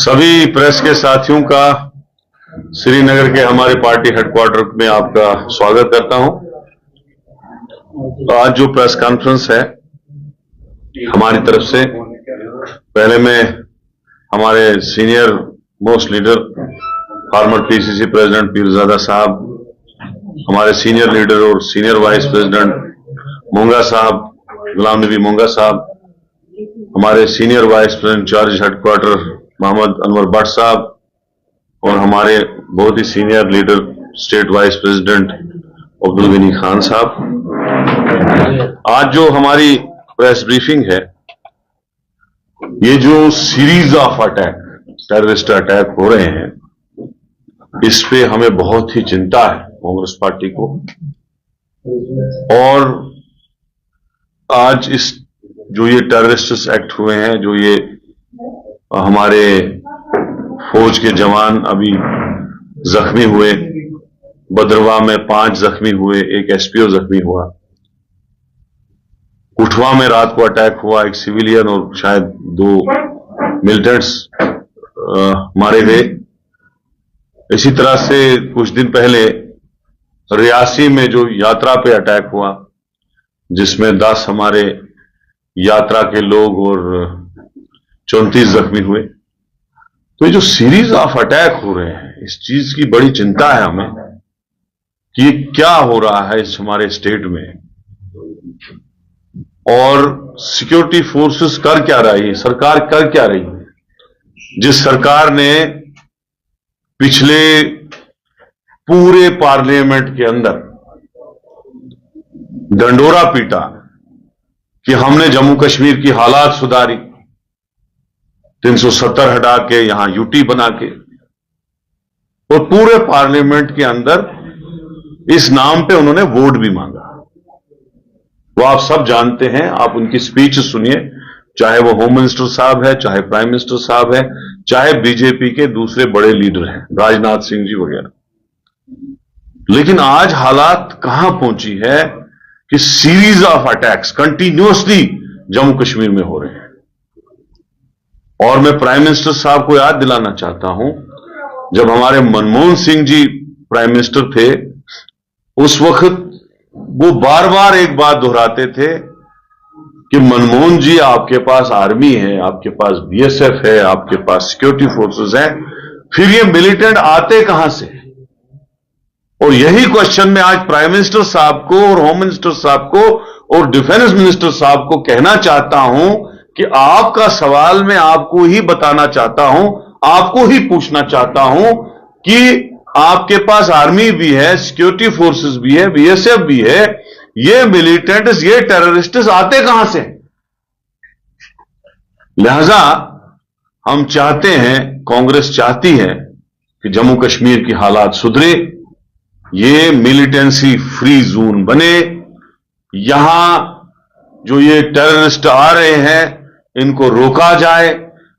सभी प्रेस के साथियों का श्रीनगर के हमारे पार्टी हेडक्वार्टर में आपका स्वागत करता हूं। आज जो प्रेस कॉन्फ्रेंस है हमारी तरफ से, पहले में हमारे senior most leader former PCC president Peerzada Sahab, हमारे सीनियर लीडर और senior vice president Monga Sahab, Ghulam Nabi Monga Sahab, हमारे senior vice president charge headquarter Mohammad Anwar Bhat Sahab और हमारे बहुत ही senior leader state vice president Abdul Gani Khan Sahab. आज जो हमारी प्रेस ब्रीफिंग है, ये जो series of attack, terrorist attack हो रहे हैं, इस पे हमें बहुत ही चिंता है कांग्रेस पार्टी को। और आज इस जो ये टेररिस्ट एक्ट हुए हैं, जो ये हमारे फौज के जवान अभी जख्मी हुए, बदरवा में 5 जख्मी हुए, एक एसपीओ जख्मी हुआ, कुठवा में रात को अटैक हुआ, एक सिविलियन और शायद 2 मिलिटेंट्स मारे गए। इसी तरह से कुछ दिन पहले रियासी में जो यात्रा पे अटैक हुआ, जिसमें 10 हमारे यात्रा के लोग और 34 जख्मी हुए। तो ये जो सीरीज ऑफ अटैक हो रहे हैं, इस चीज की बड़ी चिंता है हमें कि ये क्या हो रहा है इस हमारे स्टेट में, और सिक्योरिटी फोर्सेस कर क्या रही है, सरकार कर क्या रही है। जिस सरकार ने पिछले पूरे पार्लियामेंट के अंदर डंडोरा पीटा कि हमने जम्मू कश्मीर की हालात सुधारी, 370 हटा के यहां यूटी बना के, और पूरे पार्लियामेंट के अंदर इस नाम पे उन्होंने वोट भी मांगा। वो आप सब जानते हैं, आप उनकी स्पीच सुनिए, चाहे वो होम मिनिस्टर साहब है, चाहे प्राइम मिनिस्टर साहब है, चाहे बीजेपी के दूसरे बड़े लीडर हैं, राजनाथ सिंह जी वगैरह। लेकिन आज हालात कहां पहुंची है कि series of attacks continuously Jammu Kashmir में हो रहे हैं। और मैं प्राइम मिनिस्टर साहब को याद दिलाना चाहता हूं, जब हमारे मनमोहन सिंह जी प्राइम मिनिस्टर थे, उस वक्त वो बार बार एक बात दोहराते थे कि मनमोहन जी, आपके पास आर्मी है, आपके पास बीएसएफ है, आपके पास सिक्योरिटी फोर्सेस हैं, फिर ये मिलिटेंट आते कहां से। और यही क्वेश्चन मैं आज प्राइम मिनिस्टर साहब को और होम मिनिस्टर साहब को और डिफेंस मिनिस्टर साहब को कहना चाहता हूं कि आपका सवाल मैं आपको ही बताना चाहता हूं, आपको ही पूछना चाहता हूं कि आपके पास आर्मी भी है, सिक्योरिटी फोर्सेस भी है, बीएसएफ भी है, ये मिलिटेंट्स, ये टेररिस्ट्स आते कहां से। लिहाजा हम चाहते हैं, कांग्रेस चाहती है कि जम्मू कश्मीर की हालात सुधरे, ये मिलिटेंसी फ्री जोन बने, यहां जो ये टेररिस्ट आ रहे हैं इनको रोका जाए,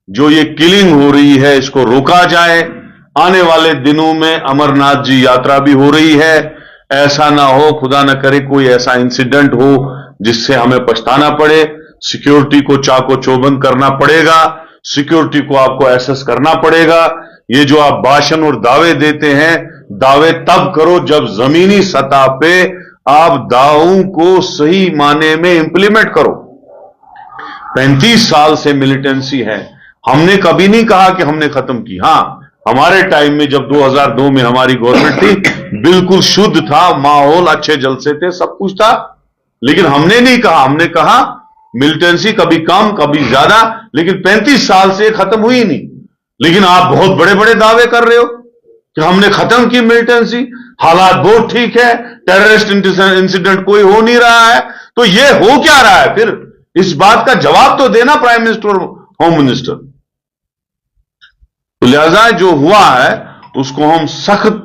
जो ये किलिंग हो रही है इसको रोका जाए। आने वाले दिनों में अमरनाथ जी यात्रा भी हो रही है, ऐसा ना हो, खुदा ना करे कोई ऐसा इंसिडेंट हो जिससे हमें पछताना पड़े। सिक्योरिटी को चाको चौबंद करना पड़ेगा, सिक्योरिटी को आपको एसेस करना पड़ेगा। ये जो आप भाषण और दावे देते हैं, दावे तब करो जब जमीनी सतह पे आप दावों को सही माने में इंप्लीमेंट करो। 35 साल से मिलिटेंसी है, हमने कभी नहीं कहा कि हमने खत्म की। हां, हमारे टाइम में जब 2002 में हमारी गवर्नमेंट थी, बिल्कुल शुद्ध था माहौल, अच्छे जलसे थे, सब कुछ था, लेकिन हमने नहीं कहा, हमने कहा मिलिटेंसी कभी कम कभी ज्यादा, लेकिन 35 साल से खत्म हुई नहीं। लेकिन आप बहुत बड़े बड़े दावे कर रहे हो कि हमने खत्म की मिलिटेंसी, हालात बहुत ठीक है, टेररिस्ट इंसिडेंट कोई हो नहीं रहा है। तो ये हो क्या रहा है फिर, इस बात का जवाब तो देना प्राइम मिनिस्टर और होम मिनिस्टर। तो लिहाजा जो हुआ है उसको हम सख्त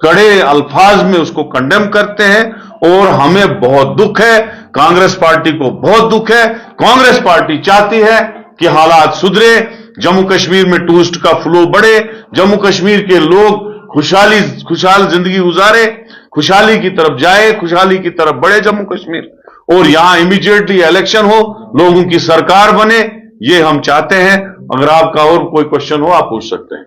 कड़े अल्फाज में उसको कंडेम करते हैं, और हमें बहुत दुख है, कांग्रेस पार्टी को बहुत दुख है। कांग्रेस पार्टी चाहती है कि हालात सुधरे, जम्मू कश्मीर में टूरिस्ट का फ्लो बढ़े, जम्मू कश्मीर के लोग खुशहाल जिंदगी गुजारे, खुशहाली की तरफ जाए, खुशहाली की तरफ बढ़े जम्मू कश्मीर, और यहां इमीडिएटली इलेक्शन हो, लोगों की सरकार बने, ये हम चाहते हैं। अगर आपका और कोई क्वेश्चन हो आप पूछ सकते हैं।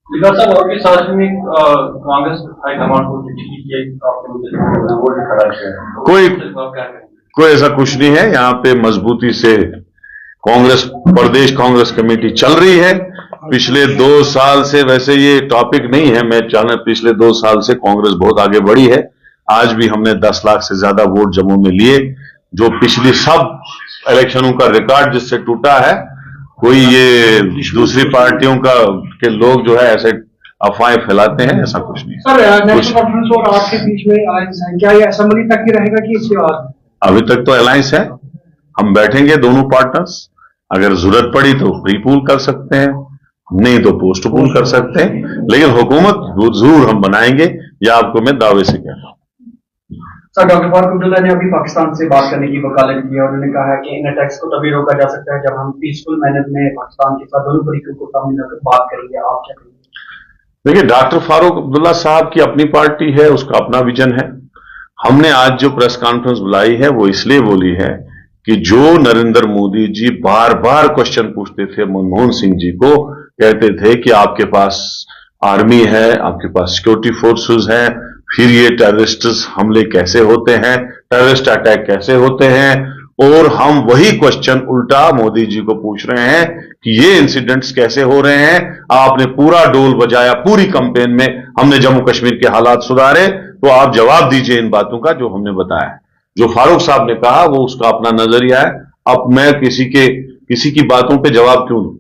साहब और के साथ में कांग्रेस हाईकमान को चिट्ठी की है, आपने मुझे वो भी खड़ा किया है, कोई ऐसा कुछ नहीं है। यहाँ पे मजबूती से कांग्रेस प्रदेश कांग्रेस कमेटी चल रही है। पिछले 2 साल से, वैसे ये टॉपिक नहीं है, मैं चाहना, पिछले 2 साल से कांग्रेस बहुत आगे बढ़ी है। आज भी हमने 10 लाख से ज्यादा वोट जम्मू में लिए, जो पिछली सब इलेक्शनों का रिकॉर्ड जिससे टूटा है। कोई ये दूसरी पार्टियों का के लोग जो है ऐसे अफवाहें फैलाते हैं, ऐसा कुछ नहीं। सर, नेशनल कॉन्फ्रेंस और आपके बीच में अलायंस है, क्या ये असेंबली तक ही रहेगा कि इसके बाद? अभी तक तो अलायंस है। हम बैठेंगे दोनों पार्टनर्स, अगर जरूरत पड़ी तो प्रीपूल कर सकते हैं, नहीं तो पोस्टपोन कर सकते हैं, लेकिन हुकूमत जरूर हम बनाएंगे, यह आपको मैं दावे से कह रहा हूं। सर, डॉक्टर फारूक अब्दुल्ला ने अभी पाकिस्तान से बात करने की वकालत की है। उन्होंने कहा है कि इन अटैक्स को तभी रोका जा सकता है जब हम पीसफुल मैनर में पाकिस्तान के साथ दोनों तरीकों को सामने लाकर बात करेंगे। आप क्या कहेंगे? देखिए, डॉक्टर फारूक अब्दुल्ला साहब की अपनी पार्टी है, उसका अपना विजन है। हमने आज जो प्रेस कॉन्फ्रेंस बुलाई है वो इसलिए बोली है कि जो नरेंद्र मोदी जी बार बार क्वेश्चन पूछते थे मनमोहन सिंह जी को, कहते थे कि आपके पास आर्मी है, आपके पास सिक्योरिटी फोर्सेस हैं, फिर ये टेररिस्ट हमले कैसे होते हैं, टेररिस्ट अटैक कैसे होते हैं, और हम वही क्वेश्चन उल्टा मोदी जी को पूछ रहे हैं कि ये इंसिडेंट्स कैसे हो रहे हैं। आपने पूरा डोल बजाया, पूरी कैंपेन में हमने जम्मू कश्मीर के हालात सुधारे, तो आप जवाब दीजिए इन बातों का जो हमने बताया है। जो फारूक साहब ने कहा वो उसका अपना नजरिया है। अब मैं किसी की बातों पे जवाब क्यों दूं?